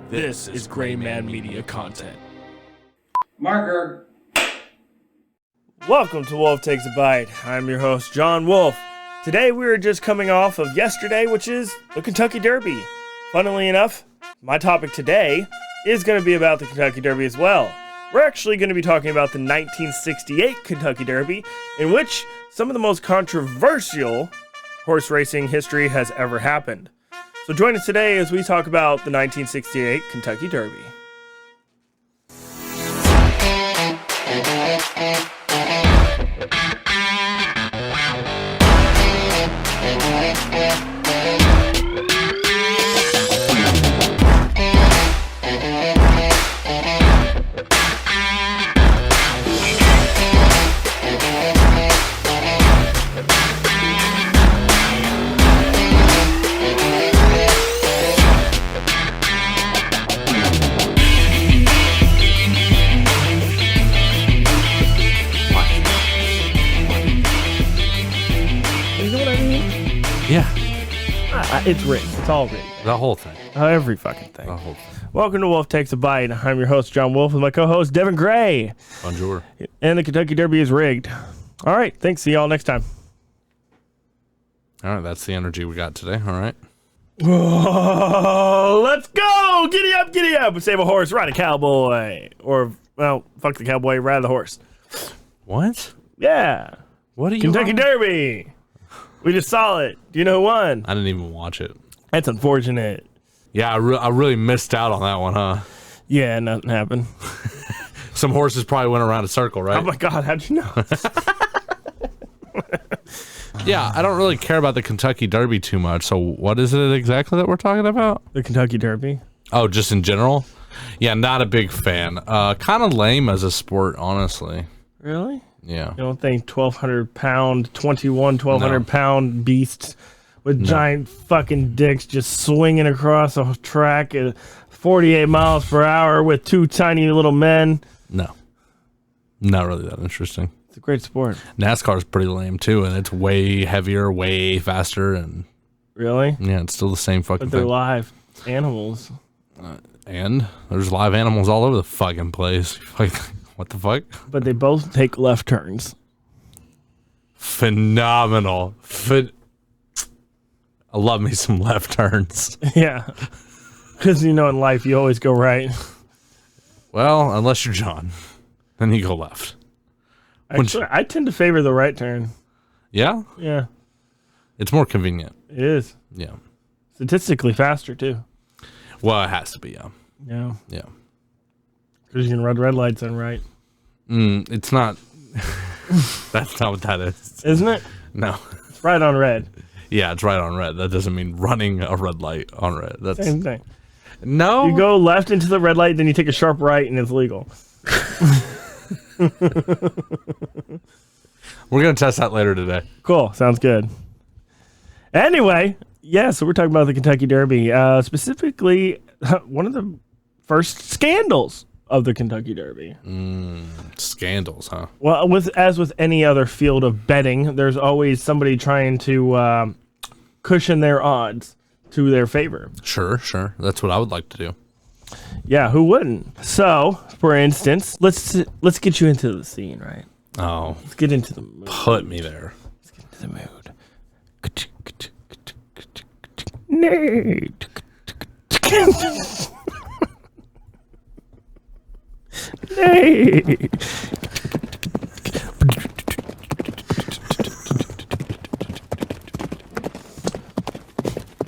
This is Gray Man Media content. Marker. Welcome to Wolf Takes a Bite. I'm your host, John Wolf. Today we are just coming off of yesterday, which is the Kentucky Derby. Funnily enough, my topic today is going to be about the Kentucky Derby as well. We're actually going to be talking about the 1968 Kentucky Derby, in which some of the most controversial horse racing history has ever happened. So join us today as we talk about the 1968 Kentucky Derby. It's rigged. It's all rigged. The whole thing. Every fucking thing. The whole thing. Welcome to Wolf Takes a Bite. I'm your host, John Wolf, and my co-host, Devin Gray. Bonjour. And the Kentucky Derby is rigged. All right. Thanks. See y'all next time. All right. That's the energy we got today. All right. Oh, let's go. Giddy up, giddy up. Save a horse, ride a cowboy. Or, well, fuck the cowboy, ride the horse. What? Yeah. What are you Kentucky on? Derby. We just saw it. Do you know who won? I didn't even watch it. That's unfortunate. Yeah, I really missed out on that one, huh? Yeah, nothing happened. Some horses probably went around a circle, right? Oh my God, how'd you know? Yeah, I don't really care about the Kentucky Derby too much. So what is it exactly that we're talking about? The Kentucky Derby. Oh, just in general? Yeah, not a big fan. Kind of lame as a sport, honestly. Really? Yeah. You don't think 1,200-pound, 1,200-pound beasts with giant fucking dicks just swinging across a track at 48 miles per hour with two tiny little men? No. Not really that interesting. It's a great sport. NASCAR's pretty lame too, and it's way heavier, way faster, and Really? yeah, it's still the same fucking But they're thing. live animals. And there's live animals all over the fucking place. Like, what the fuck? But they both take left turns. Phenomenal. I love me some left turns. Yeah. Because, you know, in life, you always go right. Well, unless you're John, then you go left. Actually, I tend to favor the right turn. Yeah? Yeah, It's more convenient. it is. Yeah. Statistically faster, too. Well, it has to be, yeah. Yeah. Yeah. Because you can run red lights on right. It's not. That's not what that is. Isn't it? No. It's right on red. Yeah, it's right on red. That doesn't mean running a red light on red. That's Same thing. No. You go left into the red light, then you take a sharp right, and it's legal. We're going to test that later today. Cool. Sounds good. Anyway, yeah, so we're talking about the Kentucky Derby. Specifically, one of the first scandals of the Kentucky Derby. Scandals, huh? Well, as with any other field of betting, there's always somebody trying to cushion their odds to their favor. Sure. That's what I would like to do. Yeah, who wouldn't? So, for instance, let's get you into the scene, right? Oh, Let's get into the mood. put me there. Let's get into the mood. Nate. Nate.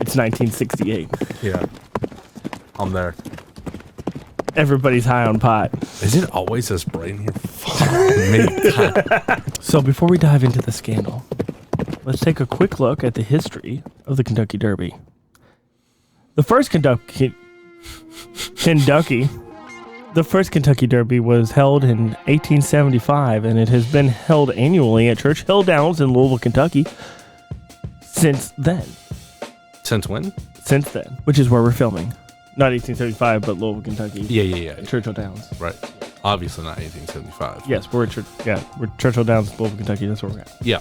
It's 1968. Yeah. I'm there. Everybody's high on pot. Is it always this bright in here? Fuck me. God. So before we dive into the scandal, let's take a quick look at the history of the Kentucky Derby. The first Kentucky Derby was held in 1875, and it has been held annually at Churchill Downs in Louisville, Kentucky since then. Since when? Since then, which is where we're filming. Not 1875, but Louisville, Kentucky. Yeah. Churchill Downs. Right. Obviously not 1875. Yes, we're Churchill Downs, Louisville, Kentucky. That's where we're at. Yeah.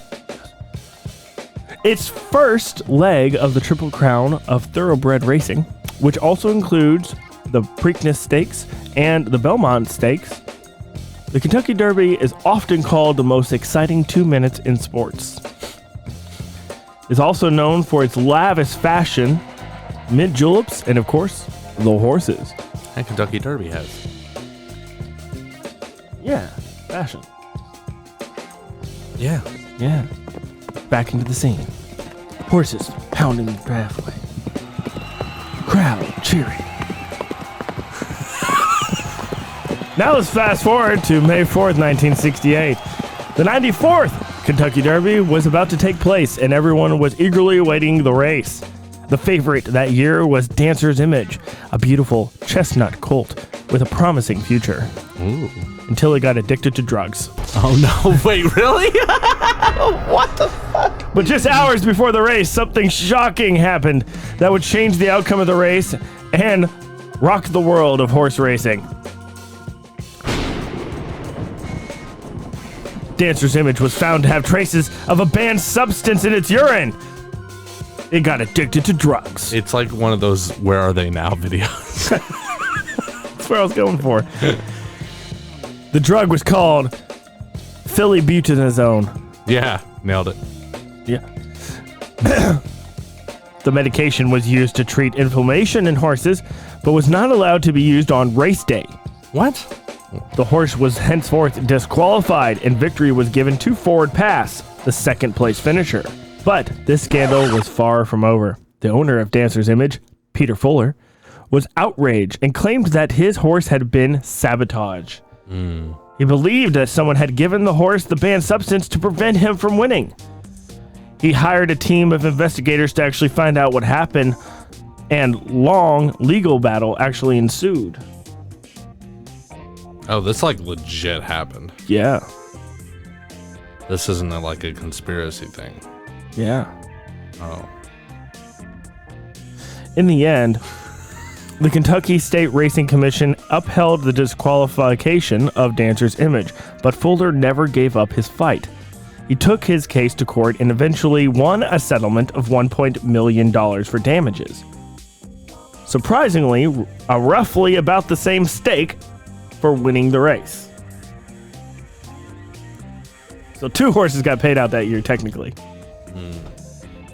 Its first leg of the Triple Crown of thoroughbred racing, which also includes the Preakness Stakes, and the Belmont Stakes, the Kentucky Derby is often called the most exciting 2 minutes in sports. It's also known for its lavish fashion, mint juleps, and of course, the horses. And Kentucky Derby has. Yeah, fashion. Yeah. Yeah. Back into the scene. Horses pounding the pathway. Crowd cheering. Now let's fast forward to May 4th, 1968. The 94th Kentucky Derby was about to take place, and everyone was eagerly awaiting the race. The favorite that year was Dancer's Image, a beautiful chestnut colt with a promising future. Ooh. Until it got addicted to drugs. Oh no, wait, really? What the fuck? But just hours before the race, something shocking happened that would change the outcome of the race and rock the world of horse racing. Dancer's Image was found to have traces of a banned substance in its urine. It got addicted to drugs. It's like one of those "Where Are They Now" videos. That's what I was going for. The drug was called phyllobutanazone. Yeah, nailed it. Yeah. The medication was used to treat inflammation in horses, but was not allowed to be used on race day. What? The horse was henceforth disqualified, and victory was given to Forward Pass, the second place finisher. But this scandal was far from over. The owner of Dancer's Image, Peter Fuller, was outraged and claimed that his horse had been sabotaged. He believed that someone had given the horse the banned substance to prevent him from winning. He hired a team of investigators to actually find out what happened, and long legal battle actually ensued. Oh, this like legit happened. Yeah. This isn't like a conspiracy thing. Yeah. Oh. In the end, the Kentucky State Racing Commission upheld the disqualification of Dancer's Image, but Fuller never gave up his fight. He took his case to court and eventually won a settlement of $1 million for damages. Surprisingly, roughly about the same stake for winning the race. So 2 horses got paid out that year, technically.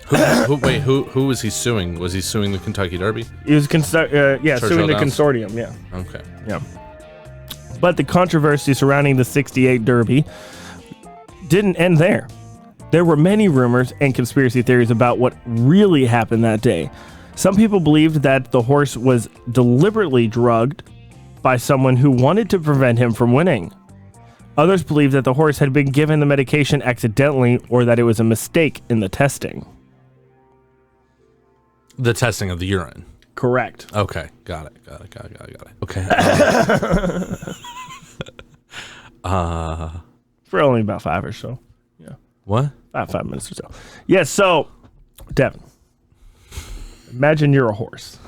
Who was he suing? Was he suing the Kentucky Derby? He was suing the Downs? consortium, yeah. Okay. Yeah. But the controversy surrounding the 68 Derby didn't end there. There were many rumors and conspiracy theories about what really happened that day. Some people believed that the horse was deliberately drugged by someone who wanted to prevent him from winning. Others believed that the horse had been given the medication accidentally or that it was a mistake in the testing. The testing of the urine. Correct. Okay, got it. Okay. For only about 5 or so. Yeah. What? About 5 minutes or so. Yeah, so, Devin, imagine you're a horse.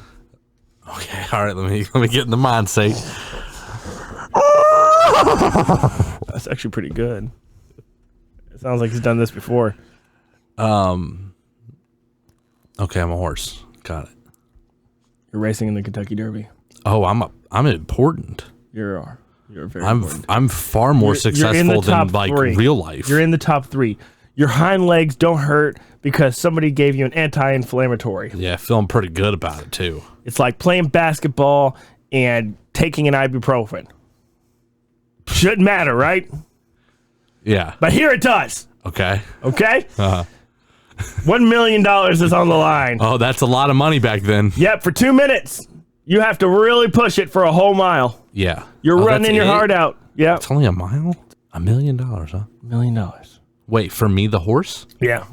Okay, all right. Let me get in the mindset. That's actually pretty good. It sounds like he's done this before. Okay, I'm a horse. Got it. You're racing in the Kentucky Derby. Oh, I'm important. You're very important. I'm far more successful than like 3. real life. You're in the top 3. Your hind legs don't hurt because somebody gave you an anti-inflammatory. Yeah, feeling pretty good about it too. It's like playing basketball and taking an ibuprofen. Shouldn't matter, right? Yeah. But here it does. Okay. Okay? Uh-huh. $1 million is on the line. Oh, that's a lot of money back then. Yep, for 2 minutes. You have to really push it for a whole mile. Yeah. You're running your heart out. Yeah. It's only a mile? $1 million, huh? $1 million. Wait, for me, the horse? Yeah.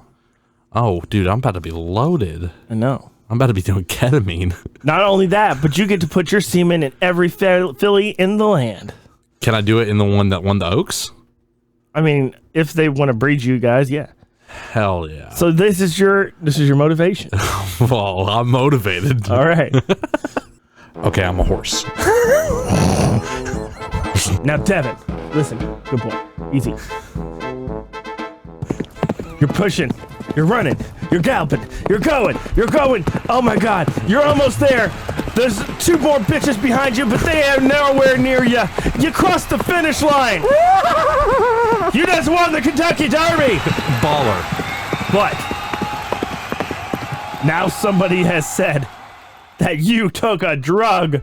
Oh, dude, I'm about to be loaded. I know. I'm about to be doing ketamine. Not only that, but you get to put your semen in every filly in the land. Can I do it in the one that won the Oaks? I mean, if they want to breed you guys, yeah. Hell yeah. So this is your motivation. Well, I'm motivated. All right. Okay, I'm a horse. Now, Devin, listen. Good boy. Easy. You're pushing. You're running. You're galloping. You're going. You're going. Oh my God. You're almost there. There's 2 more bitches behind you, but they are nowhere near you. You crossed the finish line. You just won the Kentucky Derby. Baller. But now somebody has said that you took a drug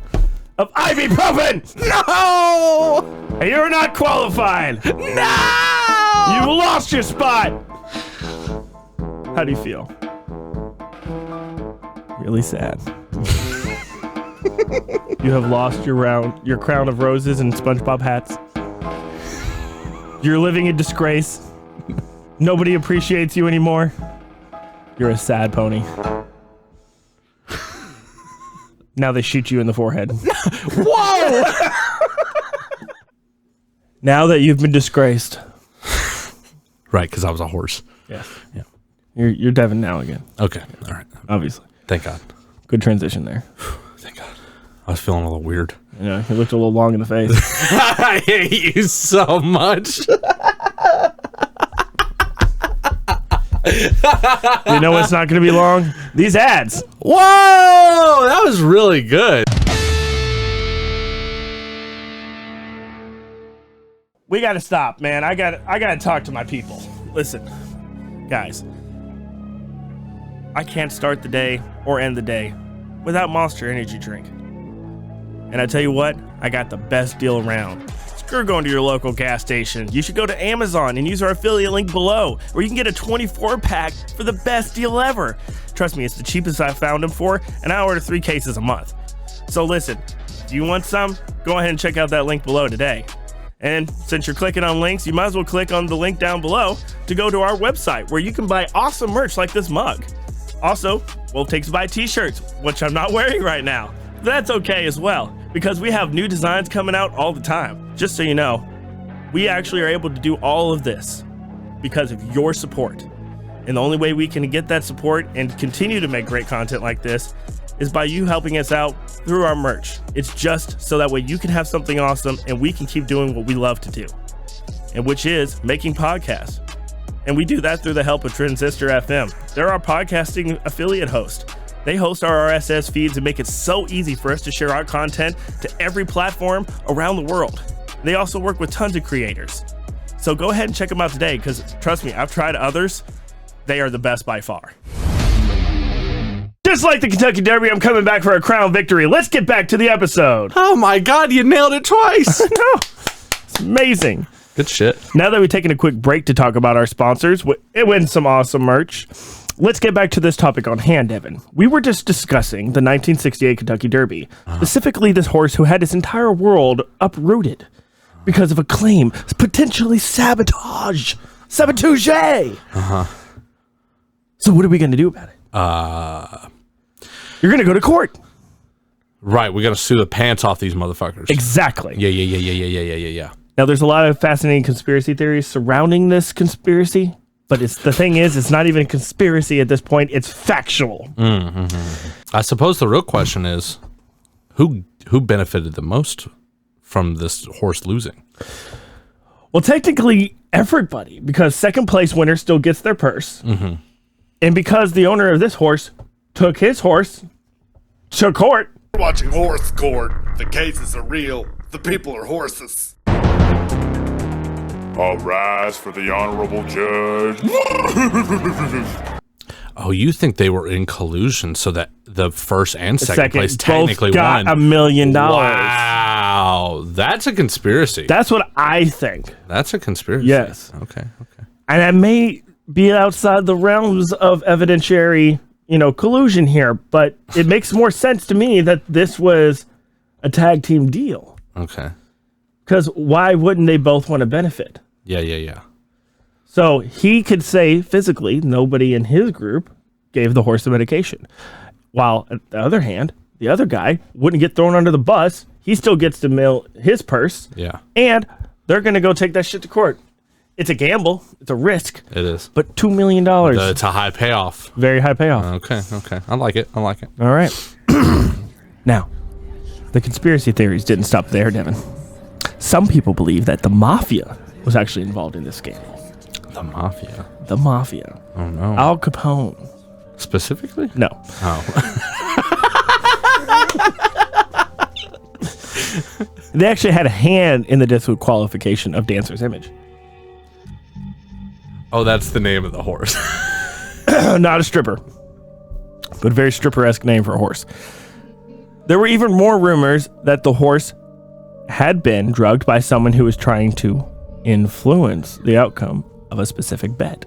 of ibuprofen. No! And you're not qualified. No! You lost your spot. How do you feel? Really sad. You have lost your crown of roses and SpongeBob hats. You're living in disgrace. Nobody appreciates you anymore. You're a sad pony. Now they shoot you in the forehead. Whoa! Now that you've been disgraced. Right, because I was a horse. Yes. Yeah. You're Devin now again. Okay. All right. Obviously. Thank God. Good transition there. Thank God. I was feeling a little weird. Yeah, you looked a little long in the face. I hate you so much. You know what's not going to be long? These ads. Whoa! That was really good. We got to stop, man. I got to talk to my people. Listen, guys. I can't start the day or end the day without Monster Energy drink. And I tell you what, I got the best deal around. Screw going to your local gas station. You should go to Amazon and use our affiliate link below, where you can get a 24-pack for the best deal ever. Trust me, it's the cheapest I found them for, and I order 3 cases a month. So listen, if you want some, go ahead and check out that link below today. And since you're clicking on links, you might as well click on the link down below to go to our website, where you can buy awesome merch like this mug. Also, Wolf Takes to buy t-shirts, which I'm not wearing right now. But that's okay as well, because we have new designs coming out all the time. Just so you know, we actually are able to do all of this because of your support. And the only way we can get that support and continue to make great content like this is by you helping us out through our merch. It's just so that way you can have something awesome and we can keep doing what we love to do, and which is making podcasts. And we do that through the help of Transistor FM. They're our podcasting affiliate host. They host our RSS feeds and make it so easy for us to share our content to every platform around the world. They also work with tons of creators. So go ahead and check them out today, because trust me, I've tried others. They are the best by far. Just like the Kentucky Derby, I'm coming back for a crown victory. Let's get back to the episode. Oh my God, you nailed it twice. No, it's amazing. Good shit. Now that we've taken a quick break to talk about our sponsors, it wins some awesome merch. Let's get back to this topic on hand, Devin. We were just discussing the 1968 Kentucky Derby, specifically this horse who had his entire world uprooted because of a claim, potentially sabotage. Uh-huh. So what are we going to do about it? You're going to go to court. Right, we got to sue the pants off these motherfuckers. Exactly. Yeah. Now, there's a lot of fascinating conspiracy theories surrounding this conspiracy, but the thing is, it's not even a conspiracy at this point. It's factual. I suppose the real question is, who benefited the most from this horse losing? Well, technically, everybody, because second place winner still gets their purse. And because the owner of this horse took his horse to court. Watching Horse Court. The cases are real. The people are horses. All rise for the honorable judge. Oh, you think they were in collusion so that the first and second place technically both got won? $1 million. Wow, that's a conspiracy. That's what I think. That's a conspiracy. Yes. Okay. And that may be outside the realms of evidentiary, collusion here, but it makes more sense to me that this was a tag team deal. Okay. Because why wouldn't they both want to benefit? Yeah. So he could say physically nobody in his group gave the horse the medication. While on the other hand, the other guy wouldn't get thrown under the bus. He still gets to mail his purse. Yeah. And they're going to go take that shit to court. It's a gamble. It's a risk. It is. But $2 million. It's a high payoff. Very high payoff. Okay. I like it. All right. Now, the conspiracy theories didn't stop there, Devin. Some people believe that the mafia was actually involved in this scandal. The mafia. The mafia. Oh, no. Al Capone Specifically? No. Oh. They actually had a hand in the disqualification of Dancer's image. Oh, that's the name of the horse. Not a stripper, but a very stripper-esque name for a horse. There were even more rumors that the horse had been drugged by someone who was trying to influence the outcome of a specific bet,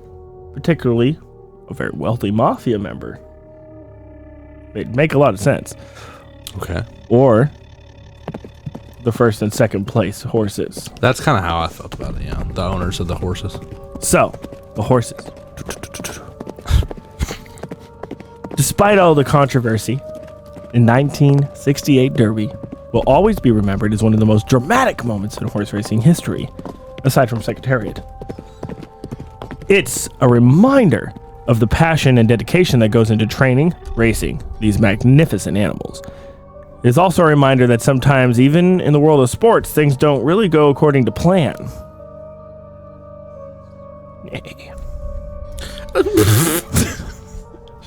particularly a very wealthy mafia member. It'd make a lot of sense. Okay. Or the first and second place horses. That's kind of how I felt about it, yeah. The owners of the horses. So, the horses. Despite all the controversy, in 1968 Derby will always be remembered as one of the most dramatic moments in horse racing history, aside from Secretariat. It's a reminder of the passion and dedication that goes into training, racing these magnificent animals. It's also a reminder that sometimes, even in the world of sports, things don't really go according to plan.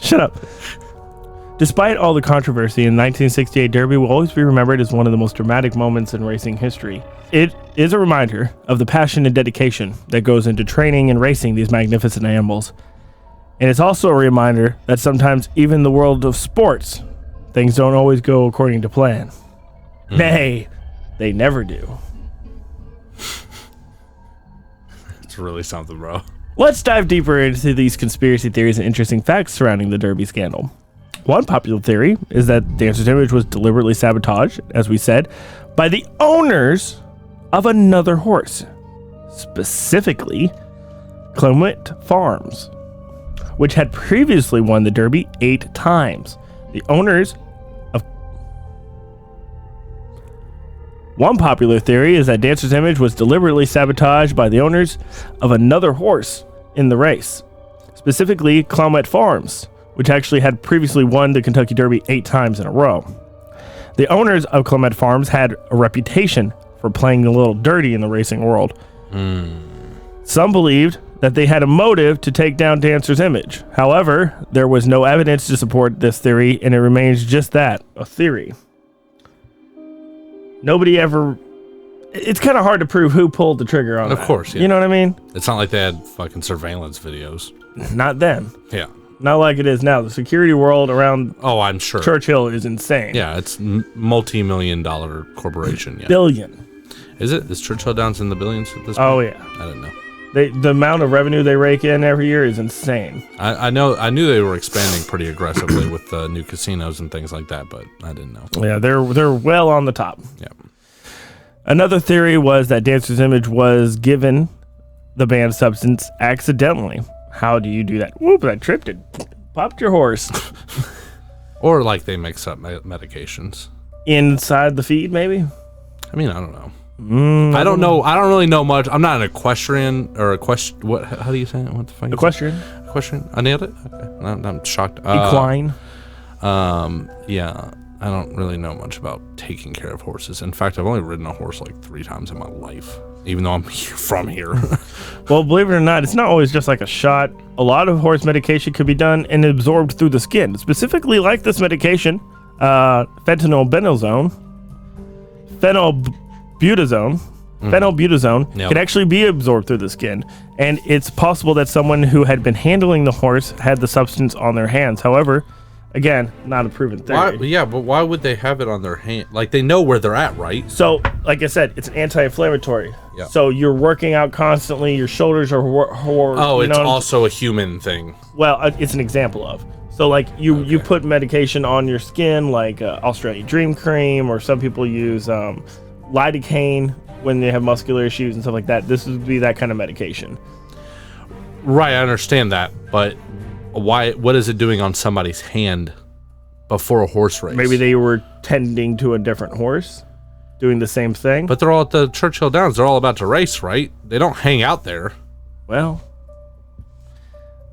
Shut up. Despite all the controversy, in 1968 Derby will always be remembered as one of the most dramatic moments in racing history. It is a reminder of the passion and dedication that goes into training and racing these magnificent animals. And it's also a reminder that sometimes, even in the world of sports, things don't always go according to plan. Nay, they never do. It's really something, bro. Let's dive deeper into these conspiracy theories and interesting facts surrounding the Derby scandal. One popular theory is that Dancer's image was deliberately sabotaged, as we said, by the owners of another horse, specifically Clement Farms, which had previously won the Derby 8 times. The owners of... One popular theory is that Dancer's image was deliberately sabotaged by the owners of another horse in the race, specifically Clement Farms, which actually had previously won the Kentucky Derby 8 times in a row. The owners of Clement Farms had a reputation for playing a little dirty in the racing world. Some believed that they had a motive to take down Dancer's image. However, there was no evidence to support this theory, and it remains just that, a theory. Nobody ever... It's kind of hard to prove who pulled the trigger on that. Of course, yeah. You know what I mean? It's not like they had fucking surveillance videos. Not then. Yeah. Not like it is now. The security world around Oh, I'm sure. Churchill is insane. Yeah, it's multi-million-dollar corporation. Yeah. Billion. Is it? Is Churchill Downs in the billions at this point? Oh, yeah. I didn't know. The amount of revenue they rake in every year is insane. I knew they were expanding pretty aggressively with new casinos and things like that, but I didn't know. Yeah, they're well on the top. Yeah. Another theory was that Dancer's image was given the banned substance accidentally. How do you do that? Whoop, I tripped it. Popped your horse. Or like they mix up medications. Inside the feed, maybe? I mean, I don't know. I don't know. I don't really know much. I'm not an equestrian or what? How do you say it? What the fuck? Equestrian? Equestrian? I nailed it? Okay. I'm shocked. Equine? Yeah. I don't really know much about taking care of horses. In fact, I've only ridden a horse like 3 times in my life, even though I'm from here. Well, believe it or not, it's not always just like a shot. A lot of horse medication could be done and absorbed through the skin. Specifically like this medication, phenylbutazone, Yep. can actually be absorbed through the skin. And it's possible that someone who had been handling the horse had the substance on their hands. However, again, not a proven theory. But why would they have it on their hand? Like, they know where they're at, right? So, like I said, it's an anti-inflammatory. Yeah. So you're working out constantly. Your shoulders are... It's also a human thing. Well, it's an example of. So, like, you put medication on your skin, like Australian Dream Cream, or some people use lidocaine when they have muscular issues and stuff like that. This would be that kind of medication. Right, I understand that, but why? What is it doing on somebody's hand before a horse race? Maybe they were tending to a different horse, doing the same thing. But they're all at the Churchill Downs. They're all about to race, right? They don't hang out there. Well,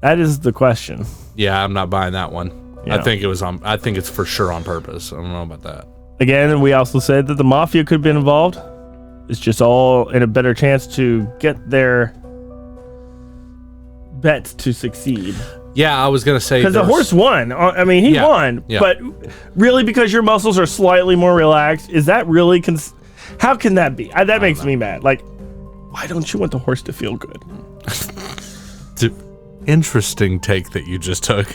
that is the question. Yeah, I'm not buying that one. Yeah. I think it's for sure on purpose. I don't know about that. Again, we also said that the mafia could have been involved. It's just all in a better chance to get their bets to succeed. Yeah, I was gonna say Because the horse won. I mean, he won. Yeah. But really, because your muscles are slightly more relaxed, is that really... How can that be? That makes me mad. Like, why don't you want the horse to feel good? Interesting take that you just took.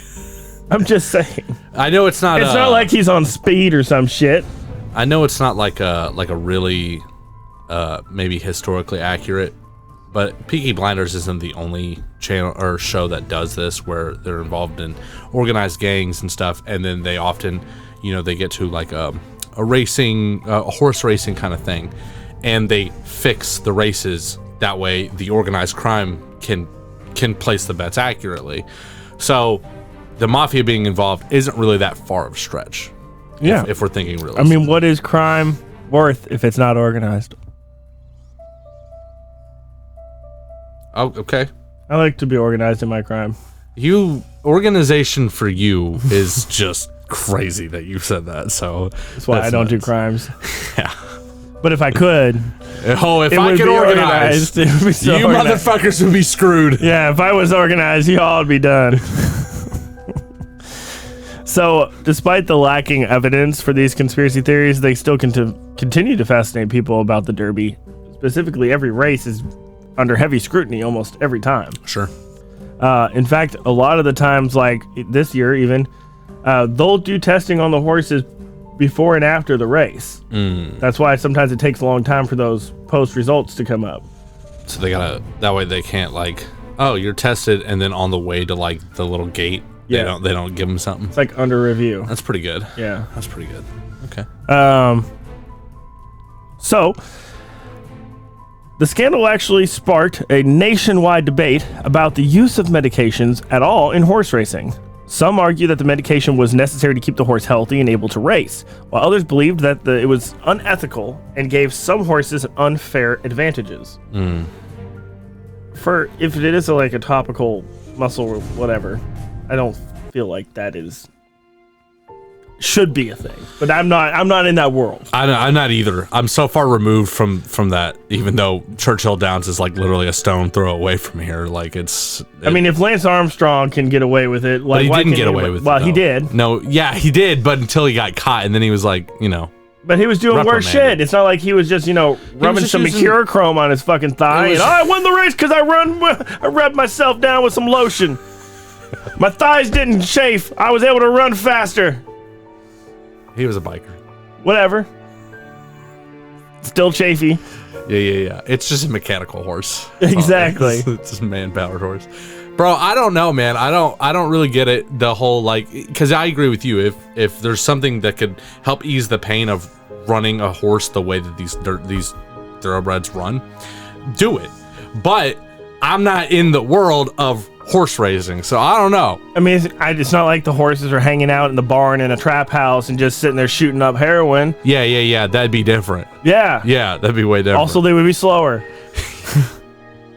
I'm just saying. I know it's not... It's not like he's on speed or some shit. I know it's not like a really maybe historically accurate, but Peaky Blinders isn't the only channel or show that does this, where they're involved in organized gangs and stuff, and then they often, they get to like a horse racing kind of thing, and they fix the races that way the organized crime can place the bets accurately. So the mafia being involved isn't really that far of a stretch. Yeah, if we're thinking really. I mean, what is crime worth if it's not organized? Oh, okay. I like to be organized in my crime. Organization for you is just crazy that you said that. So that's why I don't do crimes. Yeah. But if I could, if I could organize, it would be so you organized. Motherfuckers would be screwed. Yeah, if I was organized, y'all would be done. So, despite the lacking evidence for these conspiracy theories, they still continue to fascinate people about the Derby. Specifically, every race is under heavy scrutiny almost every time. Sure. In fact, a lot of the times, like this year even, they'll do testing on the horses before and after the race. That's why sometimes it takes a long time for those post results to come up. So they gotta, that way they can't like, oh, you're tested, and then on the way to like the little gate, they don't give them something. It's like under review. That's pretty good. Yeah. That's pretty good. Okay. So the scandal actually sparked a nationwide debate about the use of medications at all in horse racing. Some argue that the medication was necessary to keep the horse healthy and able to race, while others believed that it was unethical and gave some horses unfair advantages. For if it is like a topical muscle or whatever, I don't feel like that should be a thing. But I'm not in that world. I'm not either. I'm so far removed from that, even though Churchill Downs is like literally a stone throw away from here. Like I mean, if Lance Armstrong can get away with it, like, but he didn't get away with it. Well, he did. No, yeah, he did, but until he got caught, and then he was like, But he was doing worse shit. It's not like he was just, rubbing some Mercurochrome on his fucking thigh. I won the race because I rubbed myself down with some lotion. My thighs didn't chafe. I was able to run faster. He was a biker. Whatever. Still chafy. Yeah. It's just a mechanical horse. Exactly. It's just a man-powered horse. Bro, I don't know, man. I don't really get it. The whole because I agree with you. If there's something that could help ease the pain of running a horse the way that these thoroughbreds run, do it. But I'm not in the world of horse racing, so I don't know. I mean, it's not like the horses are hanging out in the barn in a trap house and just sitting there shooting up heroin. Yeah. That'd be different. Yeah, that'd be way different. Also, they would be slower.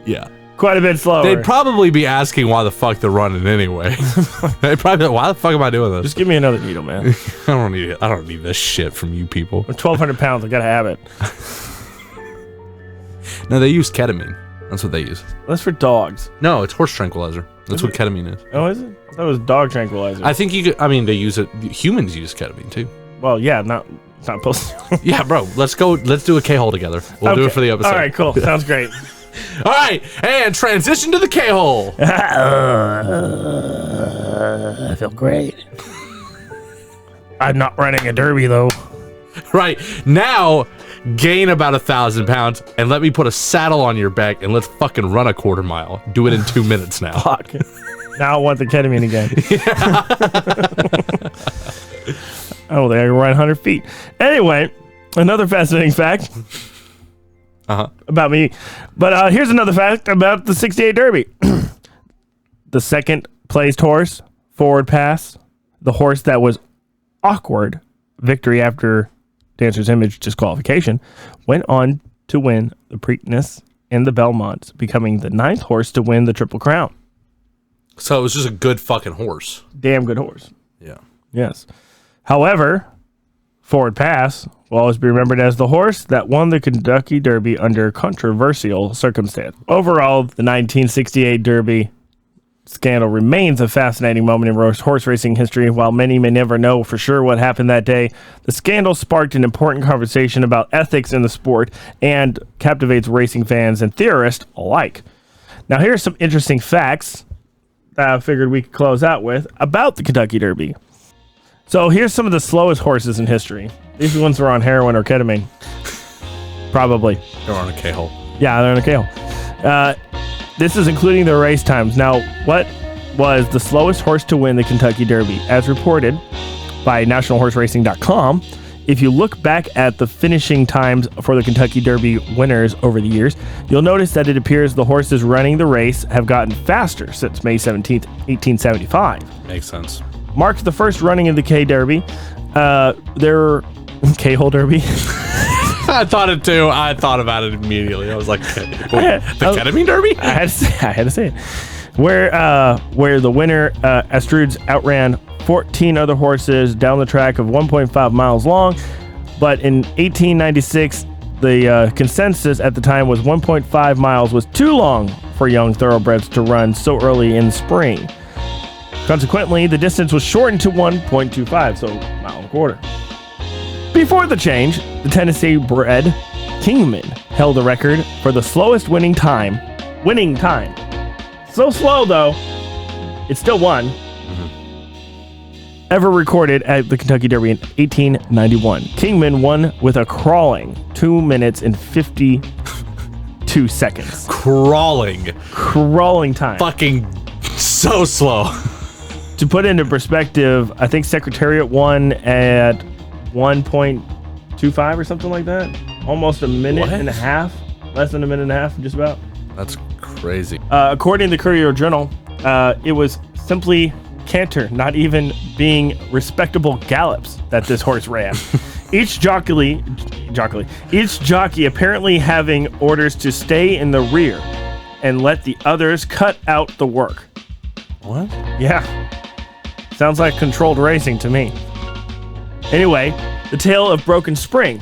Yeah. Quite a bit slower. They'd probably be asking why the fuck they're running anyway. They'd probably be like, why the fuck am I doing this? Just give me another needle, man. I don't need it. I don't need this shit from you people. I'm 1,200 pounds. I gotta have it. No, they use ketamine. That's what they use. That's for dogs. No, it's horse tranquilizer. That's what ketamine is. Oh, is it? I thought it was dog tranquilizer. I think they use it. Humans use ketamine too. Well, yeah, not supposed to. Yeah, bro. Let's do a K-hole together. We'll do it for the episode. All right, cool. Sounds great. All right, and transition to the K-hole. I feel great. I'm not running a derby though. Right now, gain about 1,000 pounds, and let me put a saddle on your back, and let's fucking run a quarter mile. Do it in 2 minutes now. Fuck. Now I want the ketamine again. I don't think I can run 100 feet. Anyway, another fascinating fact about me. But here's another fact about the 68 Derby. The second placed horse, Forward Pass, the horse that was awkward, victory after Dancer's Image disqualification, went on to win the Preakness and the Belmont, becoming the 9th horse to win the Triple Crown. So it was just a good fucking horse. Damn good horse. Yeah. Yes. However, Forward Pass will always be remembered as the horse that won the Kentucky Derby under controversial circumstance. Overall, the 1968 Derby scandal remains a fascinating moment in horse racing history. While many may never know for sure what happened that day, the scandal sparked an important conversation about ethics in the sport and captivates racing fans and theorists alike. Now, here's some interesting facts that I figured we could close out with about the Kentucky Derby. So here's some of the slowest horses in history. These ones were on heroin or ketamine. Probably. They're on a K-hole. Yeah, they're on a K-hole. This is including their race times. Now, what was the slowest horse to win the Kentucky Derby? As reported by nationalhorseracing.com, if you look back at the finishing times for the Kentucky Derby winners over the years, you'll notice that it appears the horses running the race have gotten faster since May 17th, 1875. Makes sense. Marked the first running of the K Derby. Their K-hole Derby. I thought it too. I thought about it immediately. I was like, the ketamine derby? I had to say it. Where the winner, Astrudes, outran 14 other horses down the track of 1.5 miles long. But in 1896, the consensus at the time was 1.5 miles was too long for young thoroughbreds to run so early in spring. Consequently, the distance was shortened to 1.25, so a mile and a quarter. Before the change, the Tennessee-bred Kingman held the record for the slowest winning time. So slow, though, it still won. Ever recorded at the Kentucky Derby in 1891. Kingman won with a crawling 2 minutes and 52 seconds. Crawling time. Fucking so slow. To put into perspective, I think Secretariat won at 1.25 or something like that. Almost a minute and a half. Less than a minute and a half, just about. That's crazy. According to the Courier-Journal, it was simply canter, not even being respectable gallops that this horse ran. Each jockey apparently having orders to stay in the rear and let the others cut out the work. What? Yeah. Sounds like controlled racing to me. Anyway, the tale of Broken Spring.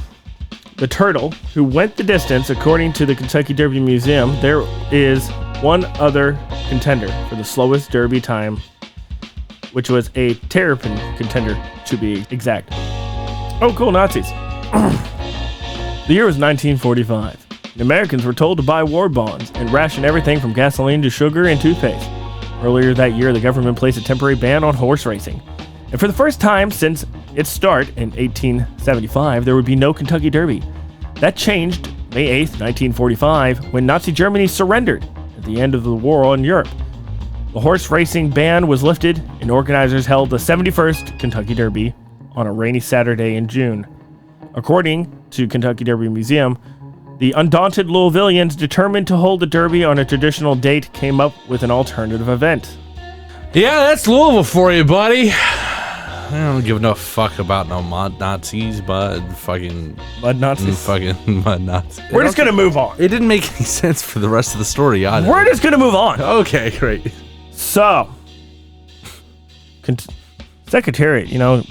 The turtle who went the distance, according to the Kentucky Derby Museum, there is one other contender for the slowest Derby time, which was a terrapin contender, to be exact. Oh, cool, Nazis. The year was 1945. The Americans were told to buy war bonds and ration everything from gasoline to sugar and toothpaste. Earlier that year, the government placed a temporary ban on horse racing. And for the first time since its start in 1875, there would be no Kentucky Derby. That changed May 8th, 1945, when Nazi Germany surrendered at the end of the war in Europe. The horse racing ban was lifted, and organizers held the 71st Kentucky Derby on a rainy Saturday in June. According to Kentucky Derby Museum, the undaunted Louisvillians, determined to hold the Derby on a traditional date, came up with an alternative event. Yeah, that's Louisville for you, buddy. I don't give no fuck about no Nazis, but fucking Mud Nazis? Fucking mud Nazis. We're just gonna move on. It didn't make any sense for the rest of the story either. We're just gonna move on. Okay, great. So, Secretariat, 1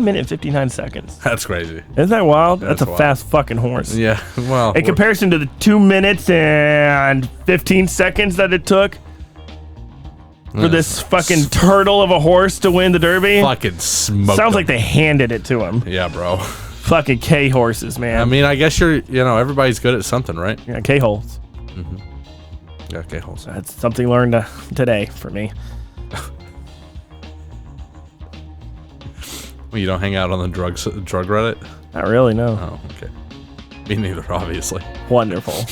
minute and 59 seconds. That's crazy. Isn't that wild? That's a wild. fast fucking horse. Yeah, well. In comparison to the 2 minutes and 15 seconds that it took for this fucking turtle of a horse to win the Derby. Fucking smoked Sounds him. like they handed it to him. Yeah, bro. Fucking K horses, man. I mean, I guess everybody's good at something, right? Yeah, K holes. Mm-hmm. Yeah, K-holes. That's something learned today for me. Well, you don't hang out on the drug Reddit? Not really, no. Oh, okay. Me neither, obviously. Wonderful.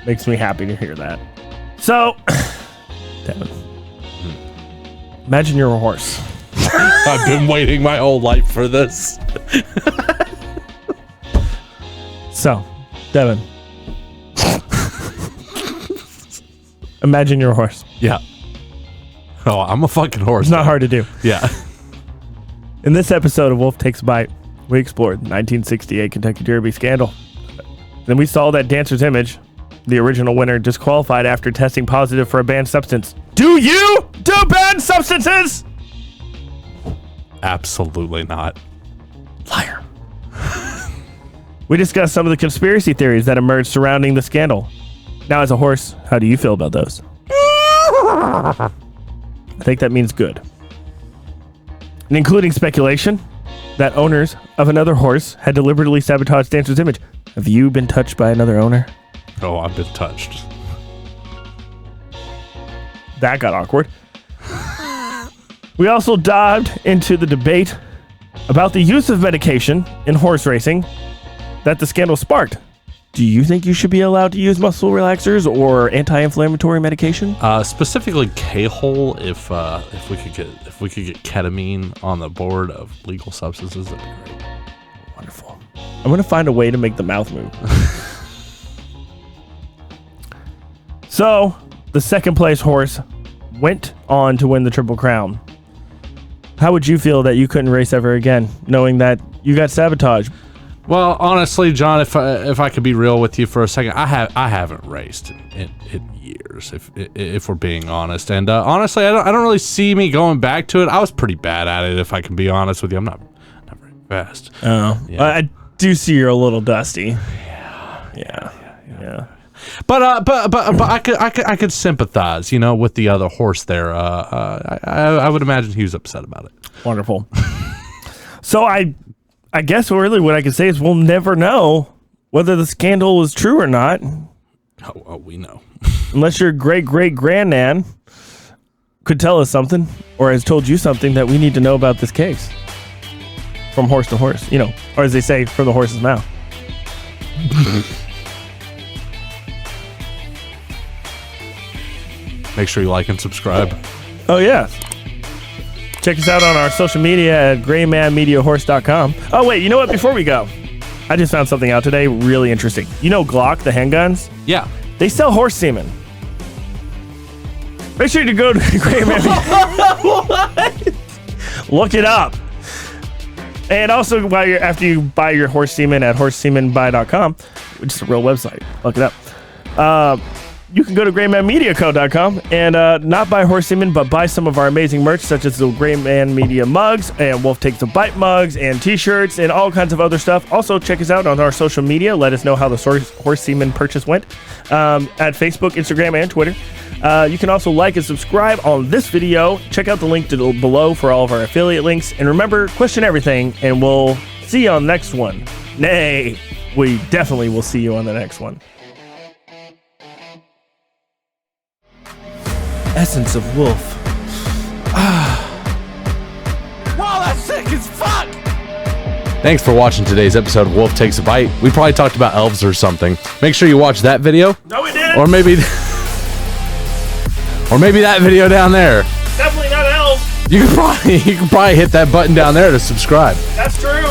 Makes me happy to hear that. So, Devin, imagine you're a horse. I've been waiting my whole life for this. So, Devin, imagine you're a horse. Yeah. Oh, I'm a fucking horse. It's not hard to do. Yeah. In this episode of Wolf Takes a Bite, we explored the 1968 Kentucky Derby scandal. Then we saw that Dancer's Image, the original winner, disqualified after testing positive for a banned substance. Do you do banned substances? Absolutely not. Liar. We discussed some of the conspiracy theories that emerged surrounding the scandal. Now, as a horse, how do you feel about those? I think that means good. And including speculation that owners of another horse had deliberately sabotaged Dancer's image. Have you been touched by another owner? Oh, I've been touched. That got awkward. We also dived into the debate about the use of medication in horse racing that the scandal sparked. Do you think you should be allowed to use muscle relaxers or anti-inflammatory medication? Specifically K-hole. If we could get ketamine on the board of legal substances, that'd be great. Wonderful. I'm gonna find a way to make the mouth move. So, the second place horse went on to win the Triple Crown. How would you feel that you couldn't race ever again, knowing that you got sabotaged? Well, honestly, John, if I could be real with you for a second, I haven't raced in years, if we're being honest. And honestly, I don't really see me going back to it. I was pretty bad at it, if I can be honest with you. I'm not very fast. Oh, yeah. I do see you're a little dusty. Yeah. But I could sympathize, with the other horse there. I would imagine he was upset about it. Wonderful. So I guess really what I can say is we'll never know whether the scandal was true or not. Oh, we know. Unless your great-great-grandnan could tell us something or has told you something that we need to know about this case. From horse to horse, or as they say, from the horse's mouth. Make sure you like and subscribe. Oh, yeah. Check us out on our social media at graymanmediahorse.com. Oh, wait, you know what? Before we go, I just found something out today really interesting. You know Glock, the handguns? Yeah. They sell horse semen. Make sure to go to Grayman. What? Look it up. And also, after you buy your horse semen at horsesemenbuy.com, which is a real website, look it up. You can go to graymanmediaco.com and not buy horse semen, but buy some of our amazing merch, such as the Grayman Media mugs and Wolf Takes a Bite mugs and t-shirts and all kinds of other stuff. Also, check us out on our social media. Let us know how the horse semen purchase went at Facebook, Instagram, and Twitter. You can also like and subscribe on this video. Check out the link below for all of our affiliate links. And remember, question everything, and we'll see you on the next one. Nay, we definitely will see you on the next one. Essence of wolf. Wow, that's sick as fuck! Thanks for watching today's episode of Wolf Takes a Bite. We probably talked about elves or something. Make sure you watch that video. No, we didn't. Or maybe that video down there. Definitely not elves. You can probably hit that button down there to subscribe. That's true.